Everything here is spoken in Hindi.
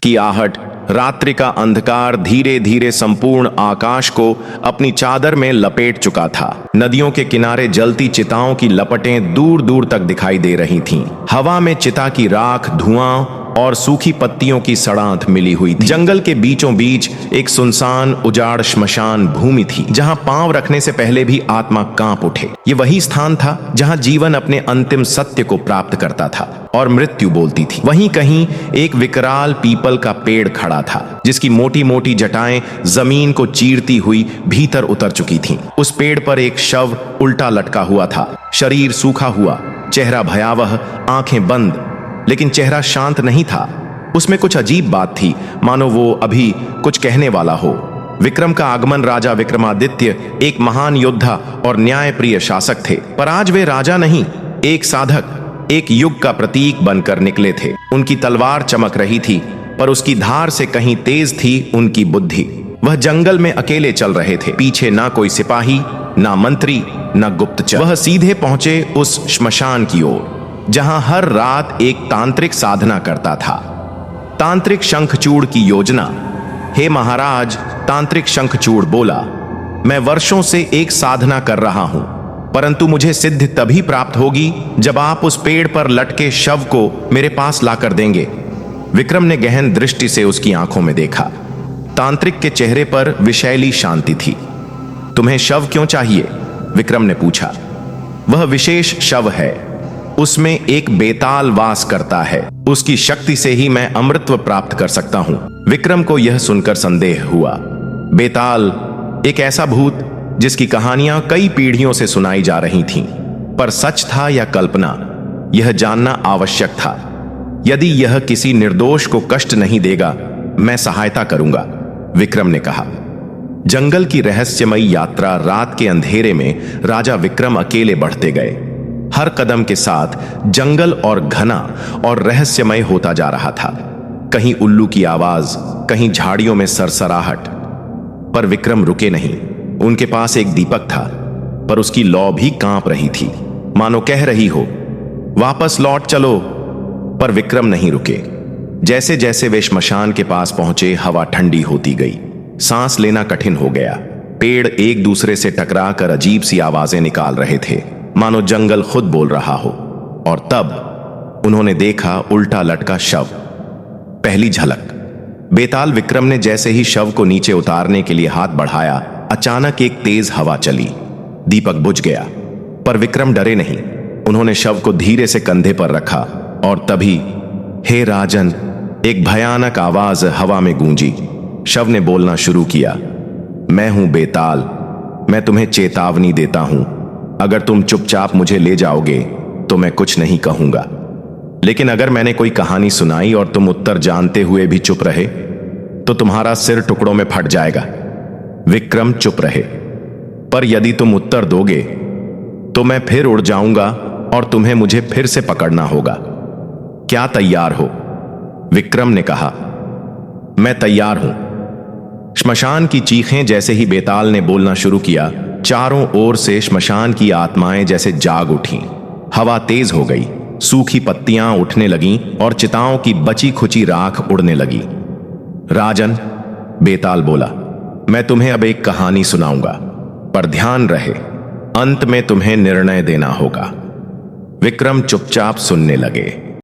की आहट, रात्रि का अंधकार धीरे धीरे संपूर्ण आकाश को अपनी चादर में लपेट चुका था। नदियों के किनारे जलती चिताओं की लपटें दूर दूर तक दिखाई दे रही थीं। हवा में चिता की राख, धुआं और सूखी पत्तियों की सड़ांध मिली हुई थी। जंगल के बीचों बीच एक सुनसान उजाड़ श्मशान भूमि थी, जहां पांव रखने से पहले भी आत्मा कांप उठे। ये वही स्थान था जहां जीवन अपने अंतिम सत्य को प्राप्त करता था और मृत्यु बोलती थी। वहीं कहीं एक विकराल पीपल का पेड़ खड़ा था, जिसकी मोटी मोटी जटाएं जमीन को चीरती हुई भीतर उतर चुकी थीं। उस पेड़ पर एक शव उल्टा लटका हुआ था, शरीर सूखा हुआ, चेहरा भयावह, आंखें बंद, लेकिन चेहरा शांत नहीं था। उसमें कुछ अजीब बात थी, मानो वो अभी कुछ कहने वाला हो। विक्रम का आगमन राजा विक्रमादित्य एक महान योद्धा और न्यायप्रिय शासक थे, पर आज वे राजा नहीं, एक साधक, एक युग का प्रतीक बनकर निकले थे। उनकी तलवार चमक रही थी, पर उसकी धार से कहीं तेज थी उनकी बुद्धि। वह जंगल में अकेले चल रहे थे, पीछे ना कोई सिपाही, ना मंत्री, ना गुप्तचर। वह सीधे पहुंचे उस श्मशान की ओर, जहां हर रात एक तांत्रिक साधना करता था। तांत्रिक शंखचूड़ की योजना। हे महाराज, तांत्रिक शंखचूड़ बोला, मैं वर्षों से एक साधना कर रहा हूं, परंतु मुझे सिद्धि तभी प्राप्त होगी जब आप उस पेड़ पर लटके शव को मेरे पास लाकर देंगे। विक्रम ने गहन दृष्टि से उसकी आंखों में देखा। तांत्रिक के चेहरे पर विषैली शांति थी। तुम्हें शव क्यों चाहिए? विक्रम ने पूछा। वह विशेष शव है, उसमें एक बेताल वास करता है, उसकी शक्ति से ही मैं अमृतत्व प्राप्त कर सकता हूं। विक्रम को यह सुनकर संदेह हुआ। बेताल एक ऐसा भूत जिसकी कहानियां कई पीढ़ियों से सुनाई जा रही थीं, पर सच था या कल्पना, यह जानना आवश्यक था। यदि यह किसी निर्दोष को कष्ट नहीं देगा, मैं सहायता करूंगा, विक्रम ने कहा। जंगल की रहस्यमयी यात्रा रात के अंधेरे में राजा विक्रम अकेले बढ़ते गए। हर कदम के साथ जंगल और घना और रहस्यमय होता जा रहा था। कहीं उल्लू की आवाज, कहीं झाड़ियों में सरसराहट, पर विक्रम रुके नहीं। उनके पास एक दीपक था, पर उसकी लौ भी कांप रही थी, मानो कह रही हो, वापस लौट चलो। पर विक्रम नहीं रुके। जैसे जैसे वे श्मशान के पास पहुंचे, हवा ठंडी होती गई, सांस लेना कठिन हो गया। पेड़ एक दूसरे से टकरा कर अजीब सी आवाजें निकाल रहे थे, मानो जंगल खुद बोल रहा हो। और तब उन्होंने देखा उल्टा लटका शव। पहली झलक। बेताल विक्रम ने जैसे ही शव को नीचे उतारने के लिए हाथ बढ़ाया, अचानक एक तेज हवा चली, दीपक बुझ गया। पर विक्रम डरे नहीं। उन्होंने शव को धीरे से कंधे पर रखा और तभी, हे राजन, एक भयानक आवाज हवा में गूंजी। शव ने बोलना शुरू किया, मैं हूं बेताल, मैं तुम्हें चेतावनी देता हूं, अगर तुम चुपचाप मुझे ले जाओगे तो मैं कुछ नहीं कहूंगा, लेकिन अगर मैंने कोई कहानी सुनाई और तुम उत्तर जानते हुए भी चुप रहे तो तुम्हारा सिर टुकड़ों में फट जाएगा। विक्रम चुप रहे। पर यदि तुम उत्तर दोगे तो मैं फिर उड़ जाऊंगा और तुम्हें मुझे फिर से पकड़ना होगा। क्या तैयार हो? विक्रम ने कहा, मैं तैयार हूं। श्मशान की चीखें। जैसे ही बेताल ने बोलना शुरू किया, चारों ओर से श्मशान की आत्माएं जैसे जाग उठीं। हवा तेज हो गई, सूखी पत्तियां उठने लगीं और चिताओं की बची खुची राख उड़ने लगी। राजन, बेताल बोला, मैं तुम्हें अब एक कहानी सुनाऊंगा, पर ध्यान रहे, अंत में तुम्हें निर्णय देना होगा। विक्रम चुपचाप सुनने लगे।